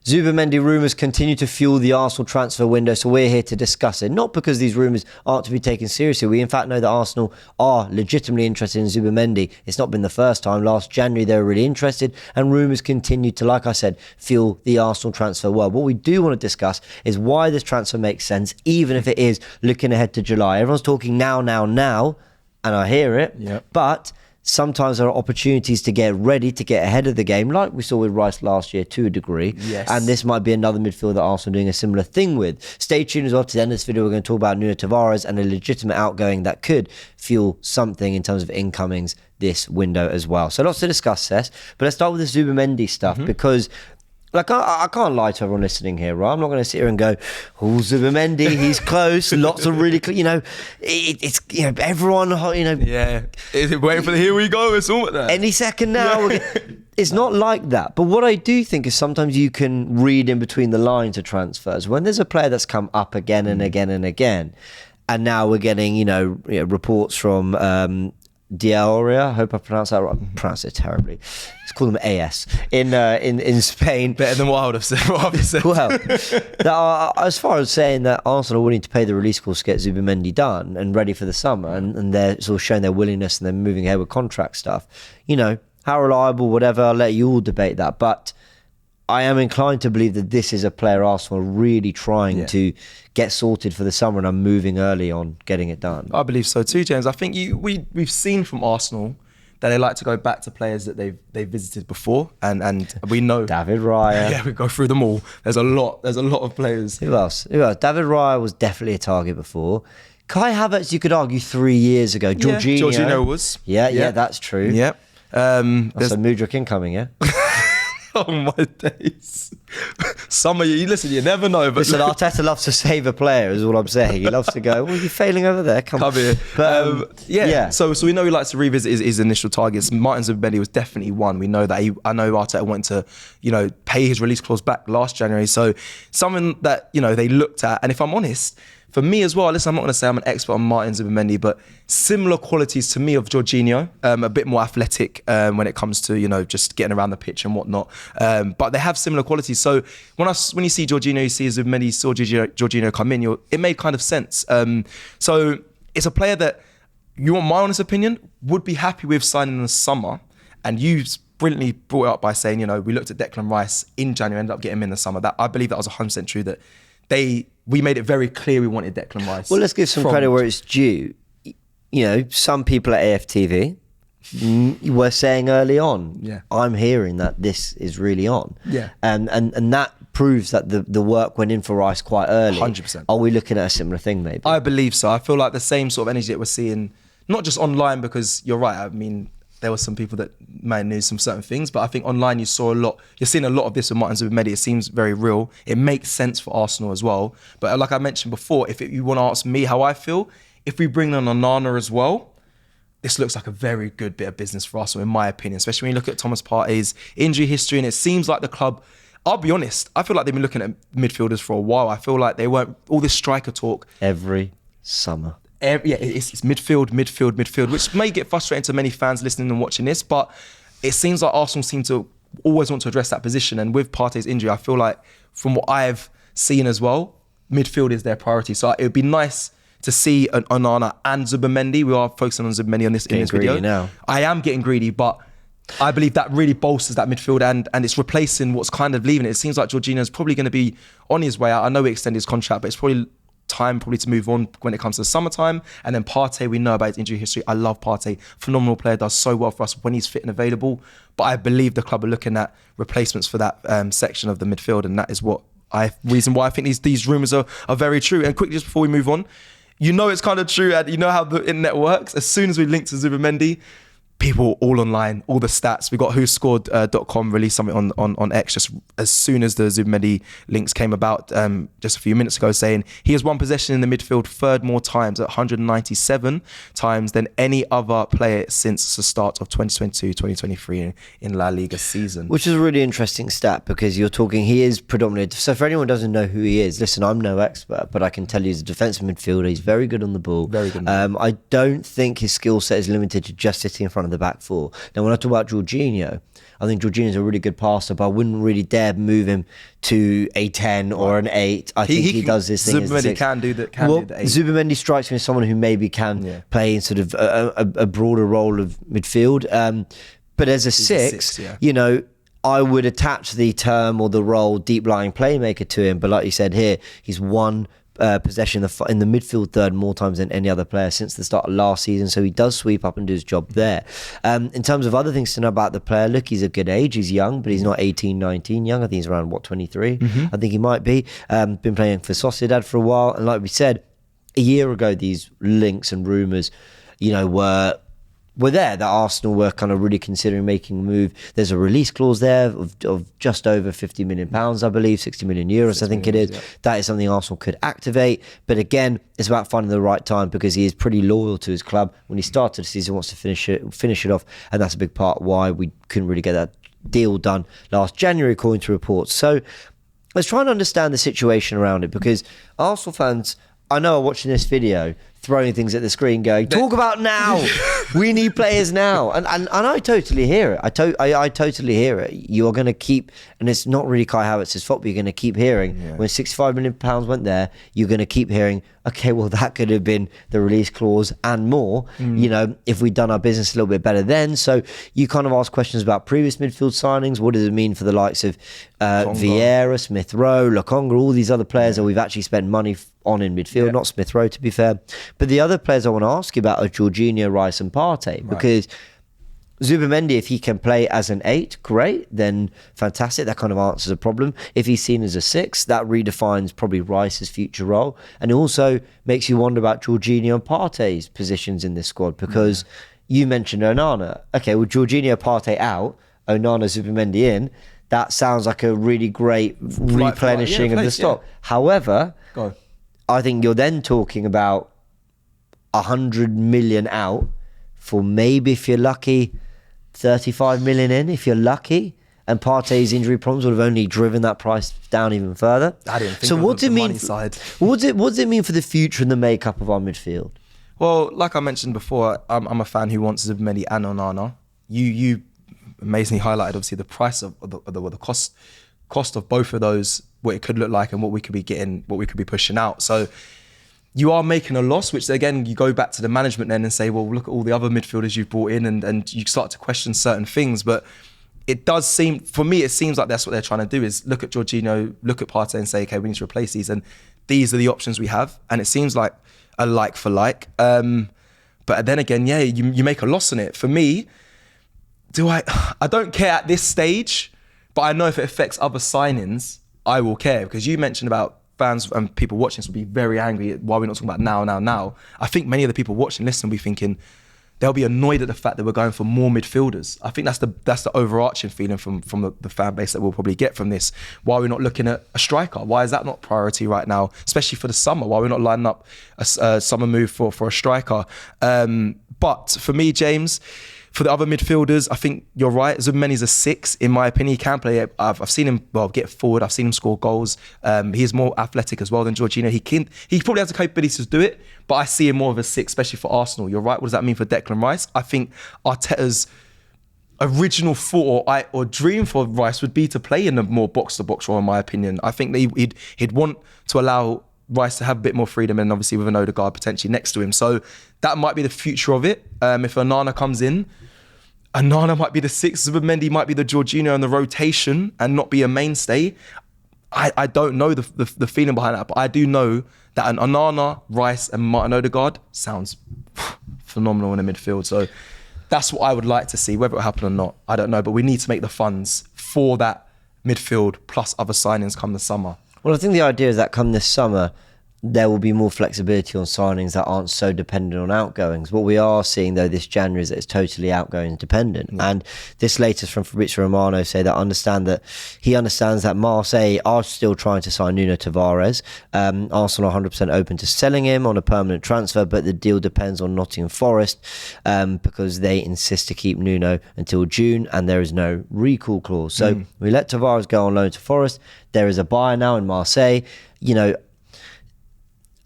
Zubimendi rumours continue to fuel the Arsenal transfer window, so we're here to discuss it. Not because these rumours aren't to be taken seriously. We in fact know that Arsenal are legitimately interested in Zubimendi. It's not been the first time. Last January they were really interested, and rumours continue to, like I said, fuel the Arsenal transfer world. What we do want to discuss is why this transfer makes sense, even if it is looking ahead to July. Everyone's talking now, and I hear it, but sometimes there are opportunities to get ready, to get ahead of the game, like we saw with Rice last year to a degree. Yes. And this might be another midfield that Arsenal are doing a similar thing with. Stay tuned as well to the end of this video. We're going to talk about Tavares and a legitimate outgoing that could fuel something in terms of incomings this window as well. So lots to discuss, Sess. But let's start with the Zubimendi stuff, because like I can't lie to everyone listening here, right? I'm not going to sit here and go, oh, Zubimendi, he's close. Lots of really, it's everyone, Yeah, waiting for the here we go. It's all like that. Any second now. It's not like that. But what I do think is sometimes you can read in between the lines of transfers. When there's a player that's come up again and again and again, and now we're getting, reports from Diaria, I hope I pronounced that right. I pronounced it terribly. Let's call them AS in Spain. Better than what I would have said. Well, as far as saying that Arsenal are willing to pay the release clause to get Zubimendi done and ready for the summer, and they're sort of showing their willingness and they're moving ahead with contract stuff. How reliable, whatever, I'll let you all debate that. But I am inclined to believe that this is a player Arsenal are really trying to get sorted for the summer and are moving early on getting it done. I believe so too, James. I think we've seen from Arsenal that they like to go back to players that they've visited before, and we know David Raya. Yeah, we go through them all. There's a lot of players. Who else? David Raya was definitely a target before. Kai Havertz, you could argue 3 years ago. Jorginho was. Yeah, that's true. Yeah. That's a Mudryk incoming, yeah? Oh my days. Some of you listen, you never know. But listen, Arteta loves to save a player, is all I'm saying. He loves to go, well, you're failing over there. Come here. But, yeah. So we know he likes to revisit his initial targets. Martin Zubimendi was definitely one. We know that I know Arteta wanted to, pay his release clause back last January. So something that, they looked at. And if I'm honest, for me as well, listen, I'm not going to say I'm an expert on Martin Zubimendi, but similar qualities to me of Jorginho, a bit more athletic when it comes to, just getting around the pitch and whatnot. But they have similar qualities. So when you see Jorginho, you see Zubimendi, you saw Jorginho come in, it made kind of sense. So it's a player that, you want my honest opinion, would be happy with signing in the summer. And you brilliantly brought it up by saying, we looked at Declan Rice in January, ended up getting him in the summer. That I believe that was 100% true, that we made it very clear we wanted Declan Rice. Well, let's give some credit where it's due. Some people at AFTV were saying early on, I'm hearing that this is really on. Yeah. And that proves that the work went in for Rice quite early. 100%. Are we looking at a similar thing maybe? I believe so. I feel like the same sort of energy that we're seeing, not just online, because you're right, I mean, there were some people that may knew some certain things, but I think online you're seeing a lot of this with Martin Zubimendi. It seems very real. It makes sense for Arsenal as well. But like I mentioned before, if you want to ask me how I feel, if we bring on Onana as well, this looks like a very good bit of business for Arsenal, in my opinion, especially when you look at Thomas Partey's injury history, and it seems like the club, I'll be honest, I feel like they've been looking at midfielders for a while. I feel like they weren't, all this striker talk. Every summer. It's midfield, which may get frustrating to many fans listening and watching this, but it seems like Arsenal seem to always want to address that position. And with Partey's injury, I feel like from what I've seen as well, midfield is their priority. So it would be nice to see an Onana and Zubimendi. We are focusing on Zubimendi in this video. Now. I am getting greedy, but I believe that really bolsters that midfield and it's replacing what's kind of leaving it. It seems like Jorginho's probably going to be on his way out. I know we extended his contract, but it's probably time to move on when it comes to the summertime. And then Partey, we know about his injury history. I love Partey. Phenomenal player, does so well for us when he's fit and available. But I believe the club are looking at replacements for that section of the midfield, and that is reason why I think these rumours are very true. And quickly, just before we move on, it's kind of true, and you know how the internet works. As soon as we link to Zubimendi, people all online, all the stats. We got whoscored.com released something on X just as soon as the Zubimendi links came about just a few minutes ago, saying he has won possession in the midfield third more times at 197 times than any other player since the start of 2022-2023 in La Liga season. Which is a really interesting stat, because you're talking, he is predominantly, so for anyone who doesn't know who he is, listen, I'm no expert, but I can tell you he's a defensive midfielder. He's very good on the ball. Very good. I don't think his skill set is limited to just sitting in front of the back four. Now, when I talk about Jorginho, I think Jorginho's a really good passer, but I wouldn't really dare move him to a 10 or an 8. I think he does this thing as a 6. Zubimendi do the 8. Zubimendi strikes me as someone who maybe can play in sort of a broader role of midfield. But as a 6, you know, I would attach the term or the role deep lying playmaker to him. But like you said here, he's won possession in the midfield third more times than any other player since the start of last season, so he does sweep up and do his job there. In terms of other things to know about the player, look, he's a good age, he's young, but he's not 18, 19 young. I think he's around 23. I think he might be. Been playing for Sociedad for a while, and like we said a year ago, these links and rumours, you know, were there, that Arsenal were kind of really considering making a move. There's a release clause there of just over £50 million, I believe, 60 million euros, I think it is. Yeah. That is something Arsenal could activate. But again, it's about finding the right time, because he is pretty loyal to his club. When he started the season, wants to finish it off. And that's a big part why we couldn't really get that deal done last January, according to reports. So let's try and understand the situation around it, because Arsenal fans, I know, are watching this video, throwing things at the screen going, talk about now. We need players now. And I totally hear it. I totally hear it. You are going to keep, and it's not really Kai Havertz's fault, but you're going to keep hearing, when £65 million went there, you're going to keep hearing, okay, well, that could have been the release clause and more, you know, if we'd done our business a little bit better then. So you kind of ask questions about previous midfield signings. What does it mean for the likes of Vieira, Smith Rowe, Lokonga, all these other players that we've actually spent money on in midfield, not Smith Rowe, to be fair. But the other players I want to ask you about are Jorginho, Rice and Partey, because Zubimendi, if he can play as an 8, great, then fantastic. That kind of answers a problem. If he's seen as a 6, that redefines probably Rice's future role. And it also makes you wonder about Jorginho and Partey's positions in this squad, because you mentioned Onana. Okay, well, Jorginho, Partey out, Onana, Zubimendi in. That sounds like a really great replenishing of the stock. However, I think you're then talking about 100 million out for maybe, if you're lucky, 35 million in, if you're lucky. And Partey's injury problems would have only driven that price down even further. I didn't think what's it mean? What does it mean for the future and the makeup of our midfield? Well, like I mentioned before, I'm a fan who wants Zubimendi and Onana. You amazingly highlighted obviously the price of the cost of both of those, what it could look like and what we could be getting, what we could be pushing out. So you are making a loss, which again, you go back to the management then and say, well, look at all the other midfielders you've brought in, and you start to question certain things. But it does seem, for me, it seems like that's what they're trying to do, is look at Jorginho, look at Partey and say, okay, we need to replace these. And these are the options we have. And it seems like a like for like. But then again, you make a loss in it. For me, I don't care at this stage, but I know if it affects other signings, I will care. Because you mentioned about fans and people watching this will be very angry at why we're not talking about now. I think many of the people watching, listening, will be thinking they'll be annoyed at the fact that we're going for more midfielders. I think that's the overarching feeling from the fan base that we'll probably get from this. Why are we not looking at a striker? Why is that not priority right now, especially for the summer? Why are we not lining up a summer move for a striker? But for me, James, for the other midfielders, I think you're right. Zubimendi's a 6, in my opinion. He can play. I've seen him get forward. I've seen him score goals. He is more athletic as well than Jorginho. He probably has the capabilities to do it, but I see him more of a 6, especially for Arsenal. You're right. What does that mean for Declan Rice? I think Arteta's original thought or dream for Rice would be to play in a more box-to-box role, in my opinion. I think that he'd want to allow Rice to have a bit more freedom, and obviously with an Odegaard potentially next to him. So that might be the future of it. If Onana comes in, Onana might be the 6, Zubimendi might be the Jorginho in the rotation and not be a mainstay. I don't know the feeling behind that, but I do know that an Onana, Rice and Martin Odegaard sounds phenomenal in the midfield. So that's what I would like to see. Whether it will happen or not, I don't know, but we need to make the funds for that midfield plus other signings come the summer. Well, I think the idea is that come this summer, there will be more flexibility on signings that aren't so dependent on outgoings. What we are seeing, though, this January is that it's totally outgoings dependent. Yeah. And this latest from Fabrizio Romano say that he understands that Marseille are still trying to sign Nuno Tavares. Arsenal are 100% open to selling him on a permanent transfer, but the deal depends on Nottingham Forest because they insist to keep Nuno until June and there is no recall clause. So we let Tavares go on loan to Forest. There is a buyer now in Marseille. You know,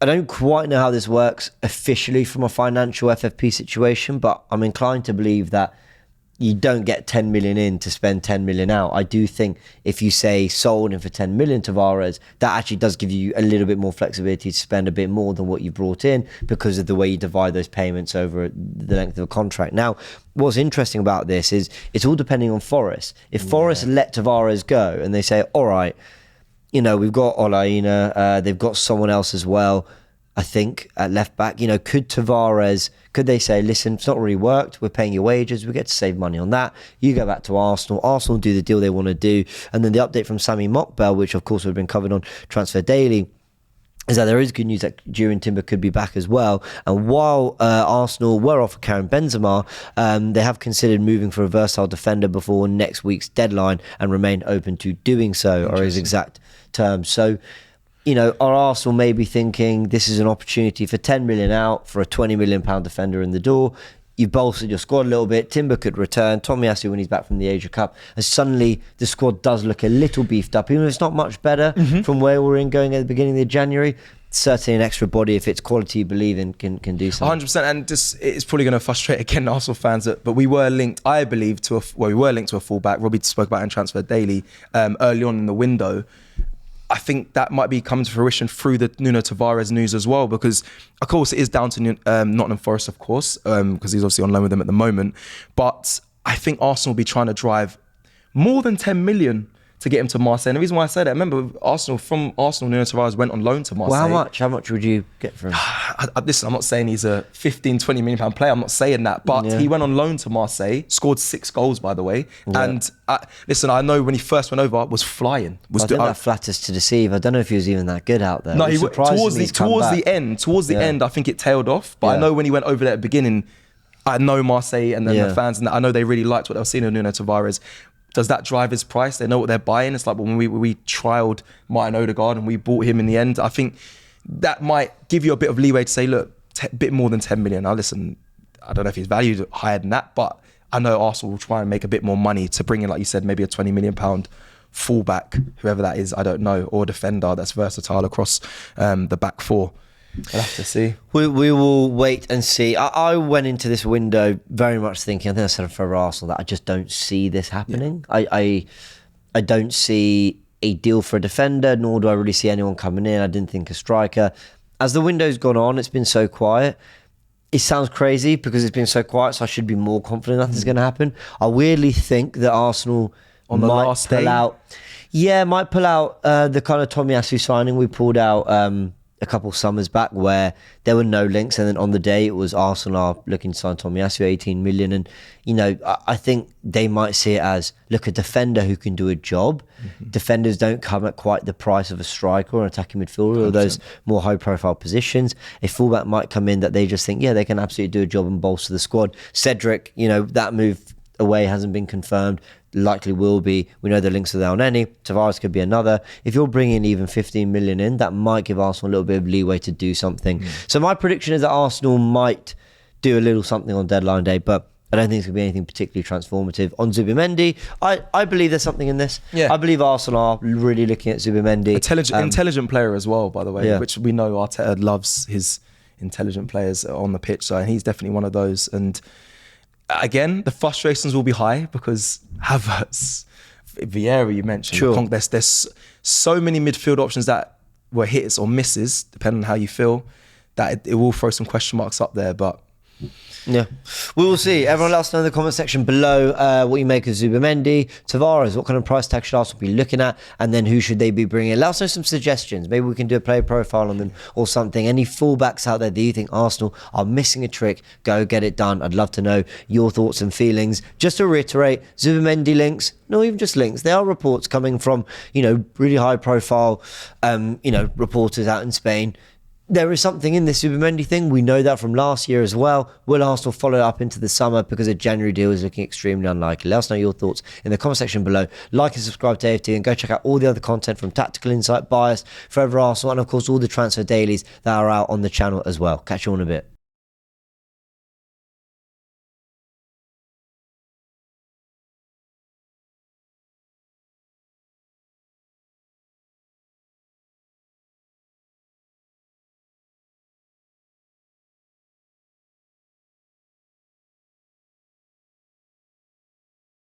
I don't quite know how this works officially from a financial FFP situation, but I'm inclined to believe that you don't get 10 million in to spend 10 million out. I do think if you say sold him for 10 million Tavares, that actually does give you a little bit more flexibility to spend a bit more than what you brought in because of the way you divide those payments over the length of a contract. Now, what's interesting about this is it's all depending on Forest. If Forest let Tavares go and they say, all right, you know, we've got Olaina, they've got someone else as well, I think, at left back. You know, could they say, listen, it's not really worked, we're paying your wages, we get to save money on that, you go back to Arsenal do the deal they want to do. And then the update from Sami Mokbel, which of course would have been covered on Transfer Daily, is that there is good news that Jurien Timber could be back as well. And while Arsenal were offered Karim Benzema, they have considered moving for a versatile defender before next week's deadline and remain open to doing so, or his exact terms. So, you know, are Arsenal maybe thinking this is an opportunity for 10 million out for a 20 million pound defender in the door? You've bolstered your squad a little bit. Timber could return. Tomiyasu when he's back from the Asia Cup. And suddenly the squad does look a little beefed up. Even if it's not much better from where we're in going at the beginning of January, certainly an extra body, if it's quality you believe in, can do something. 100%. And just, it's probably going to frustrate again Arsenal fans, but we were linked, I believe, to a fullback. Robbie spoke about it in Transfer Daily early on in the window. I think that might be coming to fruition through the Nuno Tavares news as well, because of course it is down to Nottingham Forest, of course, because he's obviously on loan with them at the moment. But I think Arsenal will be trying to drive more than 10 million to get him to Marseille. And the reason why I say that, remember, Nuno Tavares went on loan to Marseille. Well, how much would you get for him? Listen, I'm not saying he's a 15, 20 million pound player. I'm not saying that. But he went on loan to Marseille, scored 6 goals, by the way. Yeah. And listen, I know when he first went over, was flying. I think that flatters to deceive. I don't know if he was even that good out there. No, towards the end, I think it tailed off. But I know when he went over there at the beginning, I know Marseille and then the fans, and I know they really liked what they were seeing of Nuno Tavares. Does that drive his price? They know what they're buying. It's like when we trialled Martin Odegaard and we bought him in the end. I think that might give you a bit of leeway to say, look, a bit more than 10 million. Now listen, I don't know if he's valued higher than that, but I know Arsenal will try and make a bit more money to bring in, like you said, maybe a 20 million pound fullback, whoever that is, I don't know, or defender that's versatile across the back four. We'll have to see. We will wait and see. I went into this window very much thinking, I think I said for Arsenal, that I just don't see this happening. I don't see a deal for a defender, nor do I really see anyone coming in. I didn't think a striker. As the window's gone on, it's been so quiet. It sounds crazy because it's been so quiet, so I should be more confident nothing's going to happen. I weirdly think that Arsenal might pull out the kind of Tomiyasu signing we pulled out a couple summers back, where there were no links, and then on the day it was Arsenal are looking to sign Tomiyasu 18 million. And you know, I think they might see it as, look, a defender who can do a job. Defenders don't come at quite the price of a striker or an attacking midfielder, 100%. Or those more high profile positions. A fullback might come in that they just think, they can absolutely do a job and bolster the squad. Cedric, you know, that move away hasn't been confirmed, likely will be. We know the links are there on any. Tavares could be another. If you're bringing even 15 million in, that might give Arsenal a little bit of leeway to do something. So my prediction is that Arsenal might do a little something on deadline day, but I don't think it's going to be anything particularly transformative. On Zubimendi, I believe there's something in this. I believe Arsenal are really looking at Zubimendi. Intelligent player as well, by the way, which we know Arteta loves his intelligent players on the pitch, so he's definitely one of those. And again, the frustrations will be high because Havertz, Vieira, you mentioned. Sure. There's so many midfield options that were hits or misses, depending on how you feel, that it will throw some question marks up there. But yeah, we will see. Everyone let us know in the comment section below what you make of Zubimendi. Tavares, what kind of price tag should Arsenal be looking at, and then who should they be bringing in? Let us know some suggestions. Maybe we can do a player profile on them or something. Any fullbacks out there that you think Arsenal are missing a trick, go get it done. I'd love to know your thoughts and feelings. Just to reiterate, Zubimendi links, not even just links, there are reports coming from, you know, really high profile reporters out in Spain. There is something in this Zubimendi thing. We know that from last year as well. Will Arsenal follow it up into the summer, because a January deal is looking extremely unlikely? Let us know your thoughts in the comment section below. Like and subscribe to AFTV, and go check out all the other content from Tactical Insight, Bias, Forever Arsenal, and of course all the transfer dailies that are out on the channel as well. Catch you all in a bit.